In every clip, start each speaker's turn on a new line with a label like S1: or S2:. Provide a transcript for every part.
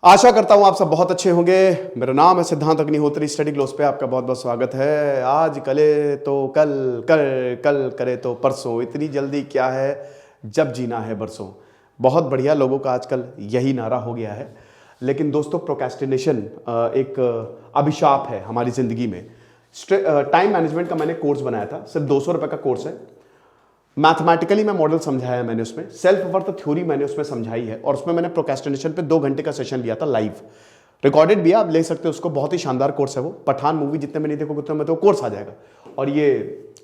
S1: आशा करता हूं आप सब बहुत अच्छे होंगे। मेरा नाम है सिद्धांत अग्निहोत्री। स्टडी ग्लोस पे आपका बहुत बहुत स्वागत है। आज कले तो कल, कल कल करे तो परसों, इतनी जल्दी क्या है जब जीना है बरसों। बहुत बढ़िया, लोगों का आजकल यही नारा हो गया है। लेकिन दोस्तों, प्रोक्रेस्टिनेशन एक अभिशाप है हमारी जिंदगी में। टाइम मैनेजमेंट का मैंने कोर्स बनाया था, सिर्फ 200 रुपए का कोर्स है। मैथमेटिकली मैं मॉडल समझाया है मैंने उसमें, सेल्फ वर्थ थ्योरी मैंने उसमें समझाई है, और उसमें मैंने प्रोक्रेस्टिनेशन पे 2 घंटे का सेशन लिया था लाइव। रिकॉर्डेड भी है, आप ले सकते हो उसको। बहुत ही शानदार कोर्स है वो। पठान मूवी जितने में नहीं देखोगे उतने में तो कोर्स आ जाएगा, और ये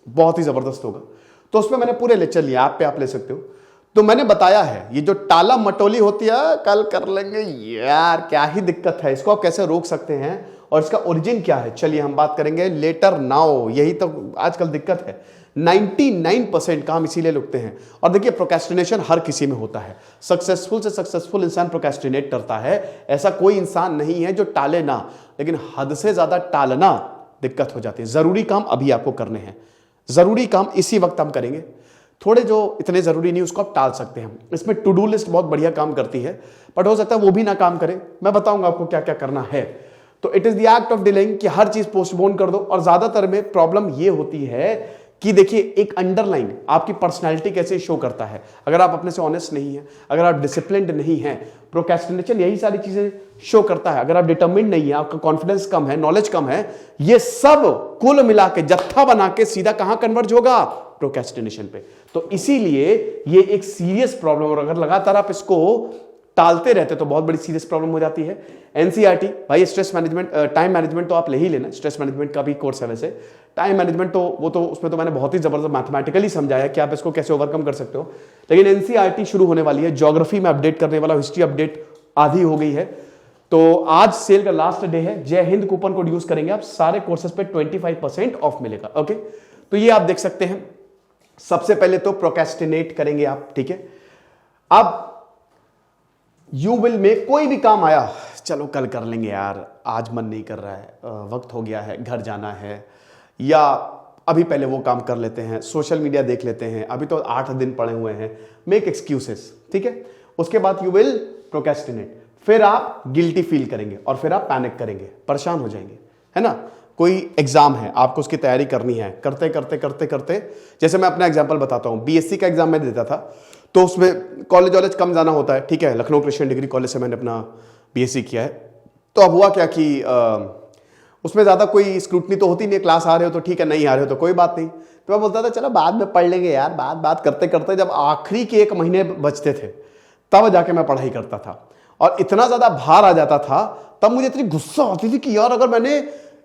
S1: बहुत ही जबरदस्त होगा। तो उसमें मैंने पूरे लेक्चर लिया, ऐप पे आप ले सकते हो। तो मैंने बताया है ये जो टाला मटोली होती है, कल कर लेंगे यार, क्या ही दिक्कत है, इसको आप कैसे रोक सकते हैं और इसका ओरिजिन क्या है, चलिए हम बात करेंगे। लेटर नाउ, यही तो आजकल दिक्कत है। 99% काम इसीलिए रुकते हैं। और देखिए, प्रोक्रेस्टिनेशन हर किसी में होता है। सक्सेसफुल से सक्सेसफुल इंसान प्रोक्रेस्टिनेट करता है। ऐसा कोई इंसान नहीं है जो टाले ना, लेकिन हद से ज्यादा टालना दिक्कत हो जाती है। जरूरी काम अभी आपको करने हैं, जरूरी काम इसी वक्त हम करेंगे। थोड़े जो इतने जरूरी नहीं उसको आप टाल सकते हैं। इसमें टू डू लिस्ट बहुत बढ़िया काम करती है, बट हो सकता है वो भी ना काम करे। मैं बताऊंगा आपको क्या क्या करना है। तो it is the act of delaying, कि हर चीज पोस्टपोन कर दो। और ज्यादातर में प्रॉब्लम ये होती है कि देखिए, एक अंडरलाइन आपकी पर्सनालिटी कैसे शो करता है। अगर आप अपने से ऑनेस्ट नहीं है, अगर आप डिसिप्लिन्ड नहीं है, प्रोक्रेस्टिनेशन यही सारी चीजें शो करता है। अगर आप डिटर्मिन्ड नहीं है, आपका कॉन्फिडेंस कम है, नॉलेज कम है, ये सब कुल मिला के जत्था बना के सीधा कहां कन्वर्ज होगा? प्रोक्रेस्टिनेशन पे। तो इसीलिए ये एक सीरियस प्रॉब्लम, और अगर लगातार आप इसको टालते रहते तो बहुत बड़ी सीरियस प्रॉब्लम हो जाती है। एनसीईआरटी भाई, स्ट्रेस मैनेजमेंट, टाइम मैनेजमेट तो आप ले ही लेना। स्ट्रेस मैनेजमेंट का भी कोर्स है वैसे। टाइम मैनेजमेंट तो वो तो उसमें तो मैंने बहुत ही जबरदस्त मैथमेटिकली समझाया कि आप इसको कैसे ओवरकम कर सकते हो। लेकिन एनसीईआरटी शुरू होने वाली है, ज्योग्राफी में अपडेट करने वाला, हिस्ट्री अपडेट आधी हो गई है। तो आज सेल का लास्ट डे है। जय हिंद कूपन कोड यूज करेंगे आप, सारे कोर्सेज पे 25% ऑफ मिलेगा। ओके, तो ये आप देख सकते हैं। सबसे पहले तो प्रोक्रेस्टिनेट करेंगे आप, ठीक है। अब यू विल मेक, कोई भी काम आया, चलो कल कर लेंगे यार, आज मन नहीं कर रहा है, वक्त हो गया है, घर जाना है, या अभी पहले वो काम कर लेते हैं, सोशल मीडिया देख लेते हैं, अभी तो 8 दिन पड़े हुए हैं, मेक एक्सक्यूजेस, ठीक है। उसके बाद यू विल प्रोक्रेस्टिनेट, फिर आप गिल्टी फील करेंगे, और फिर आप पैनिक करेंगे, परेशान हो जाएंगे, है ना। कोई एग्जाम है, आपको उसकी तैयारी करनी है, करते करते करते करते, जैसे मैं अपना एग्जांपल बताता हूं, बीएससी का एग्जाम मैं देता था, तो उसमें कॉलेज कम जाना होता है, ठीक है। लखनऊ क्रिश्चियन डिग्री कॉलेज से मैंने अपना बीएससी किया है। तो अब हुआ क्या कि उसमें ज़्यादा कोई स्क्रूटनी तो होती नहीं है। क्लास आ रहे हो तो ठीक है, नहीं आ रहे हो तो कोई बात नहीं। तो मैं बोलता था चलो बाद में पढ़ लेंगे यार। बात करते करते जब आखिरी के 1 महीने बचते थे, तब जाके मैं पढ़ाई करता था, और इतना ज़्यादा भार आ जाता था, तब मुझे इतनी गुस्सा आती थी कि यार अगर मैंने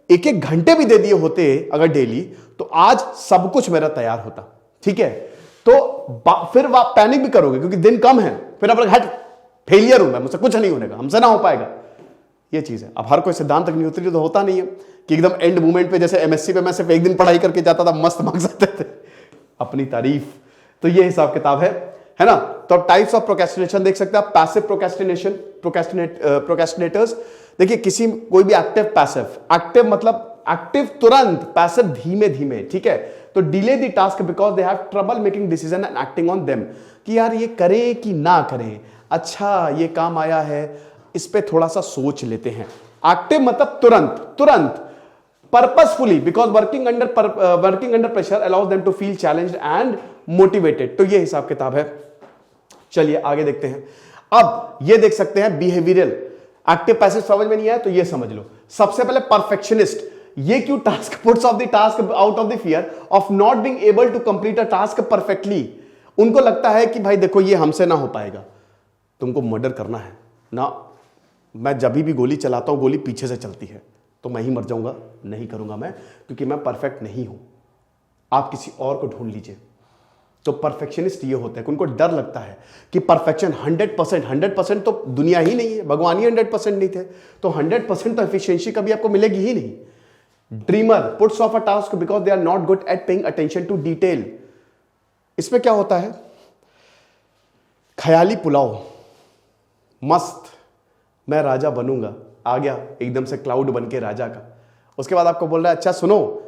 S1: 1-1 घंटे भी दे दिए होते अगर डेली, तो आज सब कुछ मेरा तैयार होता, ठीक है। तो फिर आप पैनिक भी करोगे क्योंकि दिन कम है, फिर आप हट, फेलियर हूं मैं, मुझसे कुछ नहीं होने का, हमसे ना हो पाएगा, ये चीज है। अब हर कोई सिद्धांत अग्निहोत्री तो होता नहीं है कि एकदम एंड मोमेंट पे, जैसे एमएससी पे मैं सिर्फ 1 दिन पढ़ाई करके जाता था, मस्त मार्क्स आते थे, अपनी तारीफ। तो ये हिसाब किताब है ना। तो आप टाइप्स ऑफ प्रोक्रेस्टिनेशन देख सकते हैं आप। पैसिव प्रोक्रेस्टिनेशन, प्रोक्रेस्टिनेटर्स, देखिए कोई भी एक्टिव, पैसिव, एक्टिव मतलब एक्टिव तुरंत, पैसिव धीमे धीमे, ठीक है। तो delay the task because they have trouble making decision and acting on them, कि यार ये करें कि ना करें, अच्छा ये काम आया है, इस पे थोड़ा सा सोच लेते हैं। एक्टिव मतलब तुरंत, purposefully, because working under pressure allows them to feel challenged and motivated. तो ये हिसाब किताब है। चलिए आगे देखते हैं। अब ये देख सकते हैं बिहेवियरल, एक्टिव पैसिव समझ में नहीं आया तो ये समझ लो। सबसे पहले परफेक्शनिस्ट, ये क्यों? Task puts off the task out of the fear of not being able to complete a task perfectly. उनको लगता है कि भाई देखो ये हमसे ना हो पाएगा, तुमको मर्डर करना है ना, मैं जब भी गोली चलाता हूं गोली पीछे से चलती है, तो मैं ही मर जाऊंगा, नहीं करूंगा मैं, क्योंकि मैं परफेक्ट नहीं हूं, आप किसी और को ढूंढ लीजिए। तो परफेक्शनिस्ट ये होते हैं, उनको डर लगता है कि परफेक्शन 100% तो दुनिया ही नहीं है, भगवान ही 100% नहीं थे, तो 100% तो एफिशिएंसी कभी आपको मिलेगी ही नहीं। Dreamer puts off a task because they are not good at paying attention to detail. इसमें क्या होता है, ख्याली पुलाव, मस्त, मैं राजा बनूंगा, आ गया एकदम से क्लाउड बन के राजा का। उसके बाद आपको बोल रहा है अच्छा सुनो,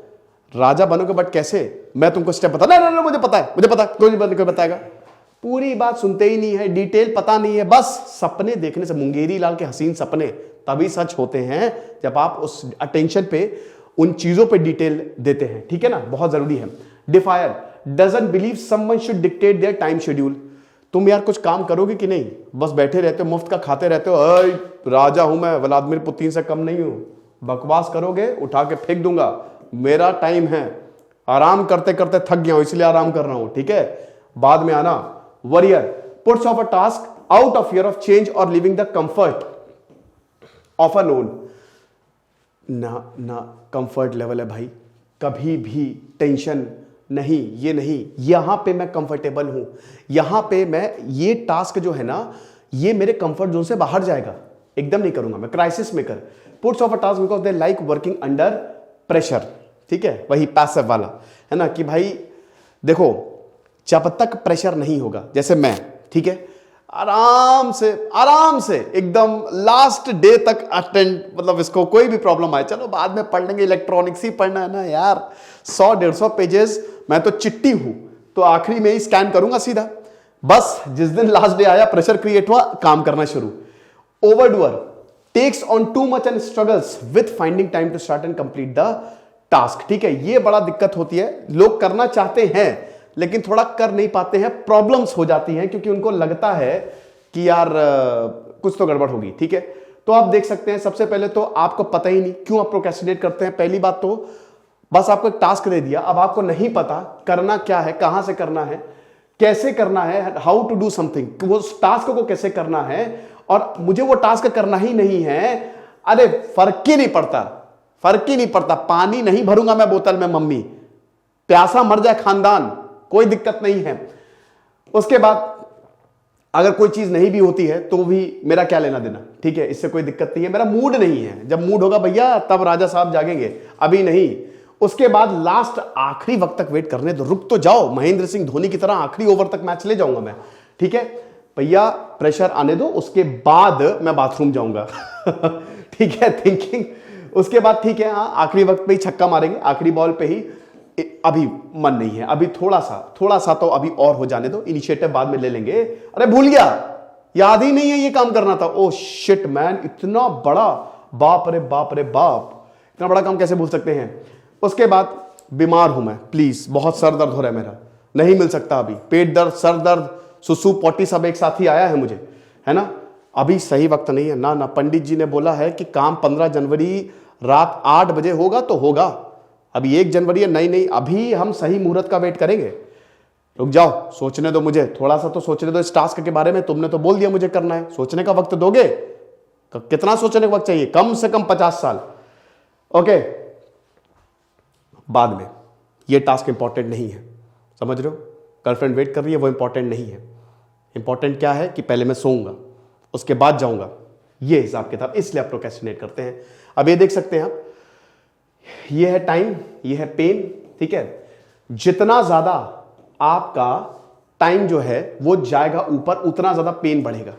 S1: राजा बनोगे बट कैसे, मैं तुमको स्टेप बता, ना मुझे पता है, कोई बताएगा। पूरी बात सुनते ही नहीं है, डिटेल पता नहीं है, बस सपने देखने से, मुंगेरी लाल के हसीन सपने तभी सच होते हैं जब आप उस अटेंशन पे उन चीजों पे डिटेल देते हैं, ठीक है ना, बहुत जरूरी है। Defier doesn't believe someone should dictate their time schedule. तुम यार कुछ काम करोगे कि नहीं, बस बैठे रहते हो, मुफ्त का खाते रहते हो, अय राजा हूं मैं, व्लादिमीर पुतिन से कम नहीं हूं, बकवास करोगे उठा के फेंक दूंगा। मेरा टाइम है, आराम करते करते थक गया हूं इसलिए आराम कर रहा हूं, ठीक है, बाद में आना। Warrior puts off a task out of fear of change और living the comfort of a known. ना कंफर्ट लेवल है भाई, कभी भी टेंशन नहीं, ये नहीं, यहां पे मैं कंफर्टेबल हूं, यहां पे मैं ये टास्क जो है ना ये मेरे कंफर्ट जोन से बाहर जाएगा, एकदम नहीं करूंगा मैं, crisis maker. Puts off a task because they like working under pressure, ठीक है, वही पैसिव वाला है ना, कि भाई देखो जब तक प्रेशर नहीं होगा, जैसे मैं, ठीक है, आराम से एकदम लास्ट डे तक अटेंड, मतलब इसको कोई भी प्रॉब्लम आए चलो बाद में पढ़ लेंगे, इलेक्ट्रॉनिक्स ही पढ़ना है ना यार, 100-150 पेजेस, मैं तो चिट्टी हूं, तो आखिरी में ही स्कैन करूंगा सीधा, बस जिस दिन लास्ट डे आया प्रेशर क्रिएट हुआ, काम करना शुरू। Overdoer takes on too much and struggles with finding time to start and complete the task, ठीक है, ये बड़ा दिक्कत होती है, लोग करना चाहते हैं लेकिन थोड़ा कर नहीं पाते हैं, प्रॉब्लम्स हो जाती हैं क्योंकि उनको लगता है कि यार कुछ तो गड़बड़ होगी, ठीक है। तो आप देख सकते हैं सबसे पहले तो आपको पता ही नहीं क्यों आप प्रोक्रेस्टिनेट करते हैं। पहली बात तो बस आपको एक टास्क दे दिया, अब आपको नहीं पता करना क्या है, कहां से करना है, कैसे करना है, हाउ टू डू समथिंग, वो टास्क को कैसे करना है, और मुझे वो टास्क करना ही नहीं है। अरे फर्क ही नहीं पड़ता, पानी नहीं भरूंगा मैं बोतल में मम्मी, प्यासा मर जाए खानदान, कोई दिक्कत नहीं है। उसके बाद अगर कोई चीज नहीं भी होती है तो भी मेरा क्या लेना देना, ठीक है, इससे कोई दिक्कत नहीं है, मेरा मूड नहीं है, जब मूड होगा भैया तब राजा साहब जागेंगे, अभी नहीं। उसके बाद लास्ट आखिरी वक्त तक वेट करने दो, रुक तो जाओ, महेंद्र सिंह धोनी की तरह आखिरी ओवर तक मैच ले जाऊंगा मैं, ठीक है भैया, प्रेशर आने दो, उसके बाद मैं बाथरूम जाऊंगा ठीक है, थिंकिंग, उसके बाद ठीक है, हाँ आखिरी वक्त पे ही छक्का मारेंगे, आखिरी बॉल पे ही, अभी मन नहीं है, अभी थोड़ा सा तो अभी और हो जाने दो, इनिशिएटिव बाद में ले लेंगे। अरे भूल गया, याद ही नहीं है ये काम करना था, ओ शिट मैन, इतना बड़ा, बाप रे बाप, इतना बड़ा काम कैसे भूल सकते हैं। उसके बाद बीमार हूं मैं, प्लीज, बहुत सर दर्द हो रहा है मेरा, नहीं मिल सकता अभी, पेट दर्द, सर दर्द, सुसु पोटी सब एक साथ ही आया है मुझे, है ना, अभी सही वक्त नहीं है ना। पंडित जी ने बोला है कि काम 15 जनवरी रात 8 बजे होगा तो होगा, अभी 1 जनवरी है, नहीं, अभी हम सही मुहूर्त का वेट करेंगे, रुक जाओ, सोचने दो मुझे, थोड़ा सा तो सोचने दो इस टास्क के बारे में, तुमने तो बोल दिया मुझे करना है, सोचने का वक्त दोगे, कितना सोचने का वक्त चाहिए, कम से कम 50 साल, ओके। बाद में ये टास्क इंपॉर्टेंट नहीं है, समझ रहे हो, गर्लफ्रेंड वेट कर रही है, वो इंपॉर्टेंट नहीं है, इंपॉर्टेंट क्या है कि पहले मैं सोऊंगा उसके बाद जाऊंगा, ये हिसाब किताब, इसलिए आप प्रोक्रेस्टिनेट करते हैं। अब ये देख सकते हैं आप, ये है टाइम, ये है पेन, ठीक है, जितना ज्यादा आपका टाइम जो है वो जाएगा ऊपर, उतना ज्यादा पेन बढ़ेगा,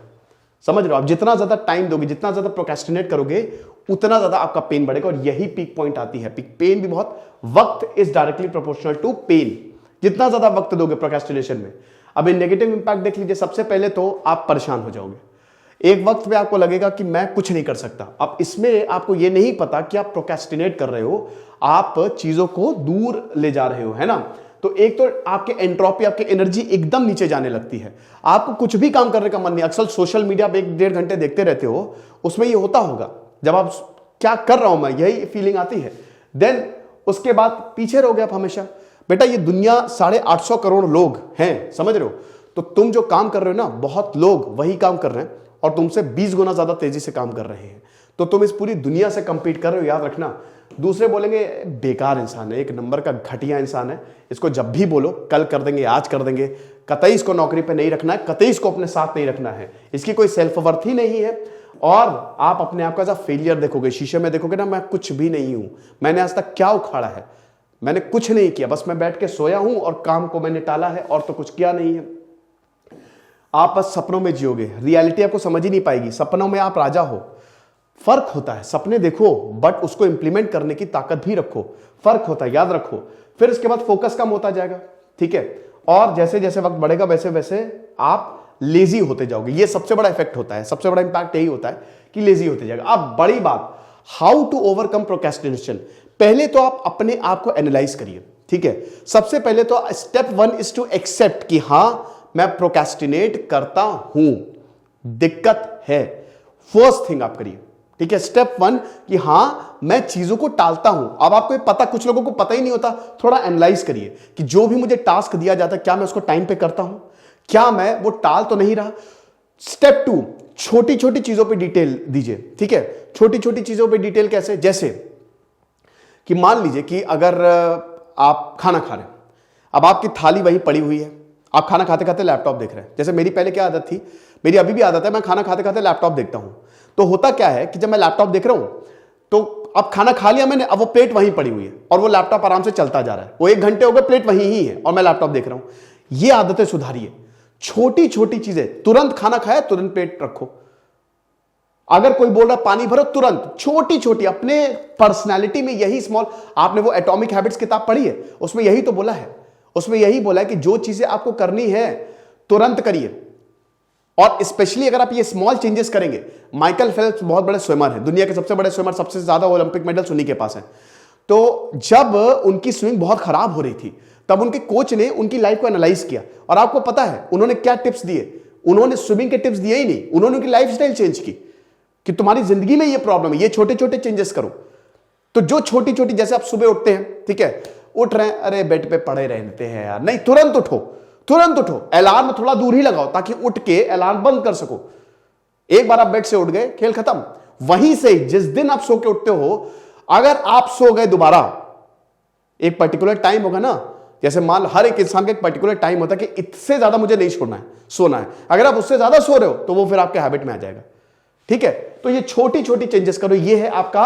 S1: समझ रहे हो, आप जितना ज्यादा टाइम दोगे, जितना ज्यादा प्रोक्रेस्टिनेट करोगे, उतना ज्यादा आपका पेन बढ़ेगा, और यही पीक पॉइंट आती है, पीक पेन भी बहुत, वक्त is directly proportional to pain, जितना ज्यादा वक्त दोगे प्रोक्रेस्टिनेशन में। अब इन नेगेटिव इंपैक्ट देख लीजिए, सबसे पहले तो आप परेशान हो जाओगे, एक वक्त पे आपको लगेगा कि मैं कुछ नहीं कर सकता। अब इसमें आपको ये नहीं पता कि आप प्रोक्रेस्टिनेट कर रहे हो, आप चीजों को दूर ले जा रहे हो, है ना। तो एक तो आपके एंट्रोपी, आपकी एनर्जी एकदम नीचे जाने लगती है, आपको कुछ भी काम करने का मन नहीं। अक्सर सोशल मीडिया पे 1-1.5 घंटे देखते रहते हो, उसमें ये होता होगा, जब आप क्या कर रहा हूं मैं, यही फीलिंग आती है। देन उसके बाद पीछे रहोगे आप हमेशा। बेटा ये दुनिया 850 करोड़ लोग हैं, समझ रहे हो, तो तुम जो काम कर रहे हो ना, बहुत लोग वही काम कर रहे हैं और तुमसे 20 गुना ज्यादा तेजी से काम कर रहे हैं, तो तुम इस पूरी दुनिया से कंपीट कर रहे हो, याद रखना। दूसरे बोलेंगे बेकार इंसान है, एक नंबर का घटिया इंसान है, इसको जब भी बोलो कल कर देंगे, आज कर देंगे, कतई इसको नौकरी पे नहीं रखना है, कतई इसको अपने साथ नहीं रखना है, इसकी कोई सेल्फ वर्थ ही नहीं है, और आप अपने आप का ऐसा फेलियर देखोगे, शीशे में देखोगे ना, मैं कुछ भी नहीं हूं, मैंने आज तक क्या उखाड़ा है, मैंने कुछ नहीं किया, बस मैं बैठ के सोया हूं और काम को मैंने टाला है और तो कुछ किया नहीं है। आप बस सपनों में जियोगे, रियलिटी आपको समझ ही नहीं पाएगी, सपनों में आप राजा हो। फर्क होता है, सपने देखो बट उसको इंप्लीमेंट करने की ताकत भी रखो, फर्क होता है, याद रखो। फिर इसके बाद फोकस कम होता जाएगा, ठीक है, और जैसे जैसे वक्त बढ़ेगा वैसे वैसे आप लेजी होते जाओगे। ये सबसे बड़ा इफेक्ट होता है, सबसे बड़ा इंपैक्ट यही होता है कि लेजी होते जाएगा। अब बड़ी बात, हाउ टू ओवरकम प्रोक्रेस्टिनेशन। पहले तो आप अपने आप को एनालाइज करिए, ठीक है। सबसे पहले तो स्टेप 1 इज टू एक्सेप्ट कि हां मैं प्रोक्रेस्टिनेट करता हूं, दिक्कत है। फर्स्ट थिंग आप करिए, ठीक है। स्टेप 1 कि हां मैं चीजों को टालता हूं। अब आपको पता, कुछ लोगों को पता ही नहीं होता, थोड़ा एनालाइज करिए कि जो भी मुझे टास्क दिया जाता है क्या मैं उसको टाइम पे करता हूं, क्या मैं वो टाल तो नहीं रहा। स्टेप 2, छोटी छोटी चीजों पे डिटेल दीजिए, ठीक है। छोटी छोटी चीजों पे डिटेल कैसे, जैसे कि मान लीजिए कि अगर आप खाना खा रहे हैं, अब आपकी थाली वहीं पड़ी हुई है, आप खाना खाते खाते लैपटॉप देख रहे हैं। जैसे मेरी पहले क्या आदत थी, मेरी अभी भी आदत है, मैं खाना खाते खाते लैपटॉप देखता हूं। तो होता क्या है कि जब मैं लैपटॉप देख रहा हूं तो अब खाना खा लिया मैंने, अब वो प्लेट वहीं पड़ी हुई है और वो लैपटॉप आराम से चलता जा रहा है। वो 1 घंटे हो गए, प्लेट वहीं ही है और मैं लैपटॉप देख रहा हूं। ये आदतें सुधारिए। छोटी छोटी चीजें, तुरंत खाना खाया तुरंत प्लेट रखो। अगर कोई बोल रहा पानी भरो, तुरंत। छोटी छोटी अपने पर्सनैलिटी में यही स्मॉल, आपने वो एटॉमिक हैबिट्स किताब पढ़ी है, उसमें यही तो बोला है। उसमें यही बोला है कि जो चीजें आपको करनी है तुरंत करिए। और स्पेशली अगर आप ये स्मॉल चेंजेस करेंगे, माइकल फेल्प्स बहुत बड़े स्विमर हैं, दुनिया के सबसे बड़े स्विमर, सबसे ज्यादा ओलंपिक मेडल्स उन्हीं के पास हैं। तो जब उनकी स्विमिंग बहुत खराब हो रही थी, तब उनके कोच ने उनकी लाइफ को एनालाइज किया और आपको पता है उन्होंने क्या टिप्स दिए। उन्होंने स्विमिंग के टिप्स दिए ही नहीं, उन्होंने उनकी लाइफस्टाइल चेंज की कि तुम्हारी जिंदगी में ये प्रॉब्लम है, ये छोटे छोटे चेंजेस करो। तो जो छोटी छोटी, जैसे आप सुबह उठते हैं, ठीक है, उठ रहे हैं, अरे बेड पे पड़े रहते हैं यार, नहीं, तुरंत उठो, तुरंत उठो। अलार्म थोड़ा दूर ही लगाओ ताकि उठ के अलार्म बंद कर सको। एक बार आप बेड से उठ गए, खेल खत्म। वहीं से जिस दिन आप सो के उठते हो, अगर आप सो गए दोबारा, एक पर्टिकुलर टाइम होगा ना, जैसे मान हर एक इंसान का एक पर्टिकुलर टाइम होता है कि इससे ज्यादा मुझे नहीं छोड़ना है, सोना है। अगर आप उससे ज्यादा सो रहे हो तो वो फिर आपके हैबिट में आ जाएगा, ठीक है। तो ये छोटी छोटी चेंजेस करो, ये है आपका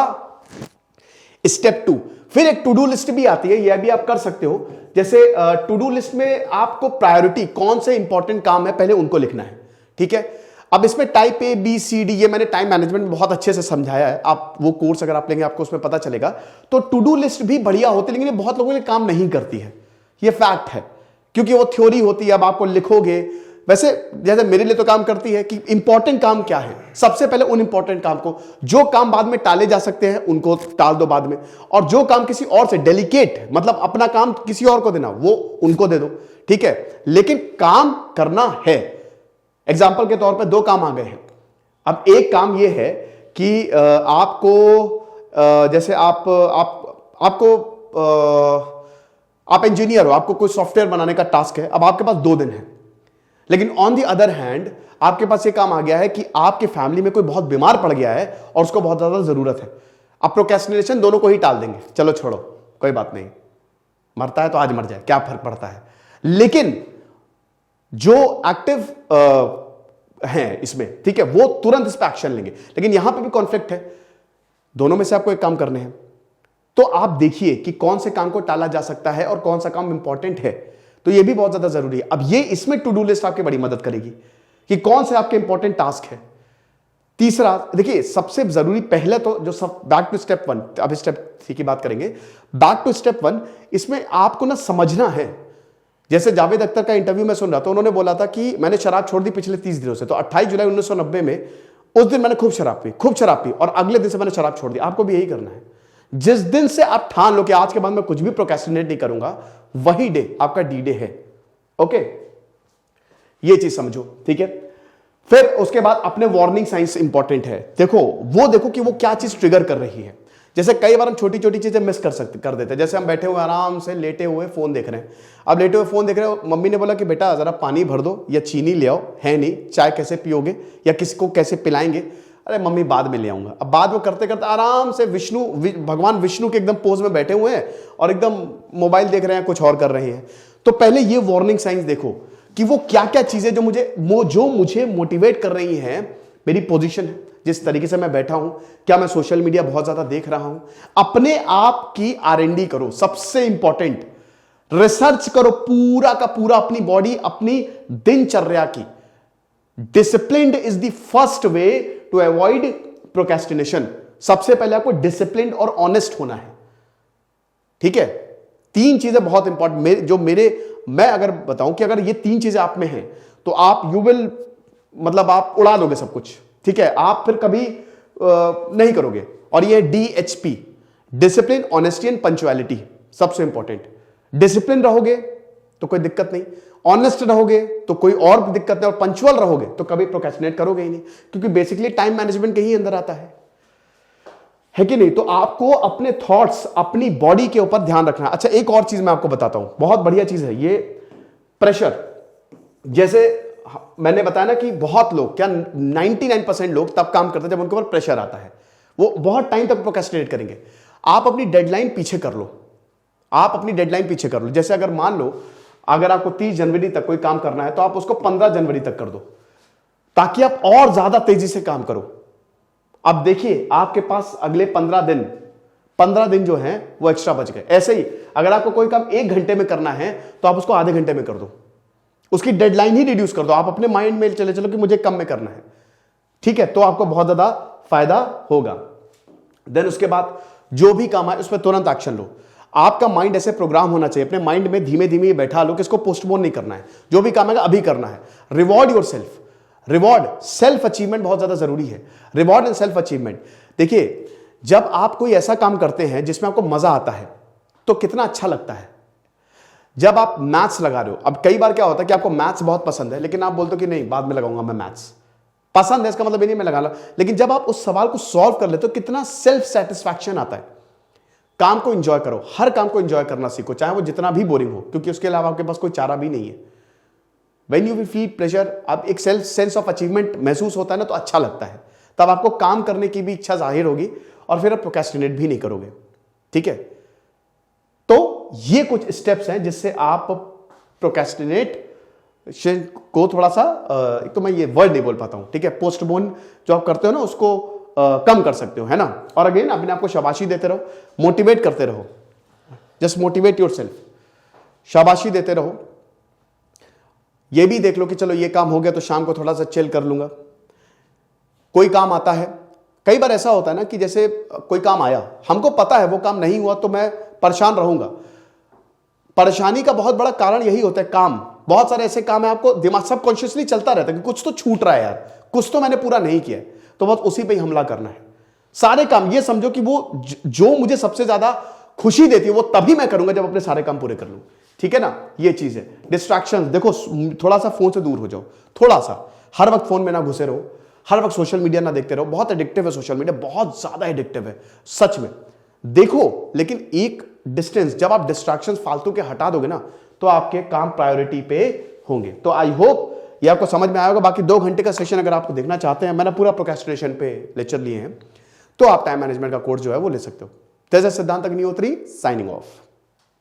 S1: स्टेप 2। फिर एक टू डू लिस्ट भी आती है, यह भी आप कर सकते हो। जैसे टू डू लिस्ट में आपको प्रायोरिटी, कौन से इंपॉर्टेंट काम है पहले उनको लिखना है, ठीक है। अब इसमें type A B C D, ये मैंने टाइम मैनेजमेंट में बहुत अच्छे से समझाया है। आप वो कोर्स अगर आप लेंगे आपको उसमें पता चलेगा। तो टू डू लिस्ट भी बढ़िया होती है, लेकिन ये बहुत लोगों के लिए काम नहीं करती है, ये फैक्ट है, क्योंकि वो थ्योरी होती है। अब आपको लिखोगे, वैसे जैसे मेरे लिए तो काम करती है कि इंपॉर्टेंट काम क्या है, सबसे पहले उन इंपॉर्टेंट काम को, जो काम बाद में टाले जा सकते हैं उनको टाल दो बाद में, और जो काम किसी और से डेलीकेट, मतलब अपना काम किसी और को देना, वो उनको दे दो, ठीक है। लेकिन काम करना है। एग्जाम्पल के तौर पर 2 काम आ गए हैं। अब एक काम ये है कि आपको जैसे आप इंजीनियर हो, आपको कोई सॉफ्टवेयर बनाने का टास्क है, अब आपके पास 2 दिन है। लेकिन ऑन दी अदर हैंड आपके पास ये काम आ गया है कि आपके फैमिली में कोई बहुत बीमार पड़ गया है और उसको बहुत ज्यादा जरूरत है। आप प्रोक्रेस्टिनेशन दोनों को ही टाल देंगे, चलो छोड़ो कोई बात नहीं, मरता है तो आज मर जाए, क्या फर्क पड़ता है। लेकिन जो एक्टिव हैं इसमें, ठीक है, वो तुरंत इस पर एक्शन लेंगे। लेकिन यहां पे भी कॉन्फ्लिक्ट है, दोनों में से आपको एक काम करने हैं। तो आप देखिए कि कौन से काम को टाला जा सकता है और कौन सा काम इंपॉर्टेंट है, तो ये भी बहुत ज्यादा जरूरी है। अब ये इसमें टू डू लिस्ट आपकी बड़ी मदद करेगी कि कौन से आपके इंपॉर्टेंट टास्क है। तीसरा, देखिए सबसे जरूरी, पहले तो जो सब बैक टू स्टेप 1, अब स्टेप 3 की बात करेंगे। बैक टू स्टेप 1, इसमें आपको ना समझना है। जैसे जावेद अख्तर का इंटरव्यू में सुन रहा था, उन्होंने बोला था कि मैंने शराब छोड़ दी पिछले 30 दिनों से। तो 28 जुलाई 1990 में उस दिन मैंने खूब शराब पी और अगले दिन से मैंने शराब छोड़ दी। आपको भी यही करना है। जिस दिन से आप ठान लो कि आज के बाद मैं कुछ भी प्रोक्रेस्टिनेट नहीं करूंगा, वही डे आपका डी डे है। ओके, ये चीज समझो, ठीक है। फिर उसके बाद अपने वार्निंग साइंस इंपॉर्टेंट है। देखो कि वो क्या चीज ट्रिगर कर रही है। जैसे कई बार हम छोटी छोटी चीजें मिस कर देते हैं। जैसे हम बैठे हुए आराम से लेटे हुए फोन देख रहे हैं। अब लेटे हुए फोन देख रहे हो, मम्मी ने बोला कि बेटा जरा पानी भर दो या चीनी ले आओ, है नहीं, चाय कैसे पियोगे या किसको कैसे पिलाएंगे, अरे मम्मी बाद में ले आऊंगा। अब बाद में करते करते आराम से भगवान विष्णु के एकदम पोज में बैठे हुए हैं और एकदम मोबाइल देख रहे हैं, कुछ और कर रहे हैं। तो पहले ये वार्निंग साइंस देखो कि वो क्या क्या चीजें जो मुझे मोटिवेट कर रही हैं। मेरी पोजीशन है, जिस तरीके से मैं बैठा हूं, क्या मैं सोशल मीडिया बहुत ज्यादा देख रहा हूं। अपने आप की R&D करो, सबसे इंपॉर्टेंट रिसर्च करो पूरा का पूरा अपनी बॉडी, अपनी दिनचर्या की। Disciplined is the first way to avoid procrastination. सबसे पहले आपको डिसिप्लिन्ड और ऑनेस्ट होना है, ठीक है। तीन चीजें बहुत इंपॉर्टेंट मैं अगर बताऊं कि अगर ये तीन चीजें आप में हैं तो आप मतलब आप उड़ा दोगे सब कुछ, ठीक है, आप फिर कभी नहीं करोगे। और ये DHP, discipline, honesty and punctuality, सबसे इंपॉर्टेंट। डिसिप्लिन रहोगे तो कोई दिक्कत नहीं, ऑनेस्ट रहोगे तो कोई और भी दिक्कत नहीं, और पंचुअल रहोगे तो कभी प्रोक्रेस्टिनेट करोगे ही नहीं, क्योंकि बेसिकली टाइम मैनेजमेंट के ही अंदर आता है कि नहीं। तो आपको अपने थॉट्स, अपनी बॉडी के ऊपर ध्यान रखना। अच्छा, एक और चीज मैं आपको बताता हूं, बहुत बढ़िया चीज है ये, प्रेशर। जैसे मैंने बताया ना कि बहुत लोग, क्या 99% लोग तब काम करते हैं जब उनके ऊपर प्रेशर आता है, वो बहुत टाइम तक प्रोक्रेस्टिनेट करेंगे। आप अपनी डेडलाइन पीछे कर लो, आप अपनी डेडलाइन पीछे कर लो। जैसे अगर मान लो अगर आपको 30 जनवरी तक कोई काम करना है तो आप उसको 15 जनवरी तक कर दो, ताकि आप और ज्यादा तेजी से काम करो। अब देखिए आपके पास अगले 15 दिन जो हैं वो एक्स्ट्रा बच गए। ऐसे ही अगर आपको कोई काम 1 घंटे में करना है तो आप उसको आधे घंटे में कर दो, उसकी डेडलाइन ही रिड्यूस कर दो। आप अपने माइंड में चले चलो कि मुझे कम में करना है, ठीक है, तो आपको बहुत ज्यादा फायदा होगा। देन उसके बाद जो भी काम है उसमें तुरंत एक्शन लो। आपका माइंड ऐसे प्रोग्राम होना चाहिए, अपने माइंड में धीमे धीमे बैठा लो कि इसको पोस्टपोन नहीं करना है, जो भी काम है अभी करना है। Reward your self, reward, self achievement बहुत ज्यादा जरूरी है। Reward and self achievement. देखिए जब आप कोई ऐसा काम करते हैं जिसमें आपको मजा आता है तो कितना अच्छा लगता है। जब आप मैथ्स लगा रहे हो, अब कई बार क्या होता है कि आपको मैथ्स बहुत पसंद है लेकिन आप बोलते हो कि नहीं बाद में लगाऊंगा मैं मैथ्स, पसंद है इसका मतलब ये नहीं मैं लगा लो, लेकिन जब आप उस सवाल को सॉल्व कर लेते हो कितना सेल्फ सेटिस्फैक्शन आता है। काम को एंजॉय करो, हर काम को एंजॉय करना सीखो, चाहे वो जितना भी बोरिंग हो, क्योंकि उसके अलावा आपके पास कोई चारा भी नहीं है। When you will feel pleasure, अब एक सेंस ऑफ अचीवमेंट महसूस होता है ना, तो अच्छा लगता है, तब आपको काम करने की भी इच्छा जाहिर होगी और फिर आप प्रोक्रेस्टिनेट भी नहीं करोगे, ठीक है। तो ये कुछ स्टेप्स हैं जिससे आप प्रोक्रेस्टिनेट को थोड़ा सा, एक तो मैं ये वर्ड नहीं बोल पाता हूं, ठीक है, पोस्टपोन जो आप करते हो ना उसको कम कर सकते हो, है ना। और अगेन अपने आपको शाबाशी देते रहो, मोटिवेट करते रहो, जस्ट मोटिवेट योरसेल्फ, शाबाशी देते रहो। ये भी देख लो कि चलो ये काम हो गया तो शाम को थोड़ा सा चिल कर लूंगा। कोई काम आता है, कई बार ऐसा होता है ना कि जैसे कोई काम आया, हमको पता है वो काम नहीं हुआ तो मैं परेशान रहूंगा। परेशानी का बहुत बड़ा कारण यही होता है, काम, बहुत सारे ऐसे काम है आपको दिमाग सबकॉन्शियसली चलता रहता है कि कुछ तो छूट रहा है यार, कुछ तो मैंने पूरा नहीं किया, तो बस उसी पे ही हमला करना है। सारे काम ये समझो कि वो जो मुझे सबसे ज्यादा खुशी देती है वो तभी मैं करूंगा जब अपने सारे काम पूरे कर लूं, ठीक है ना। ये चीज है। डिस्ट्रैक्शन देखो, थोड़ा सा फोन से दूर हो जाओ, थोड़ा सा, हर वक्त फोन में ना घुसे रहो, हर वक्त सोशल मीडिया ना देखते रहो। बहुत एडिक्टिव है सोशल मीडिया, बहुत ज्यादा एडिक्टिव है सच में, देखो, लेकिन एक डिस्टेंस, जब आप डिस्ट्रैक्शंस फालतू के हटा दोगे ना तो आपके काम प्रायोरिटी पे होंगे। तो आई होप ये आपको समझ में आया होगा। बाकी 2 घंटे का सेशन अगर आपको देखना चाहते हैं, मैंने पूरा प्रोक्रेस्टिनेशन पे लेक्चर लिए हैं, तो आप टाइम मैनेजमेंट का कोर्स जो है वो ले सकते हो। तेजस सिद्धांत अग्निहोत्री साइनिंग ऑफ।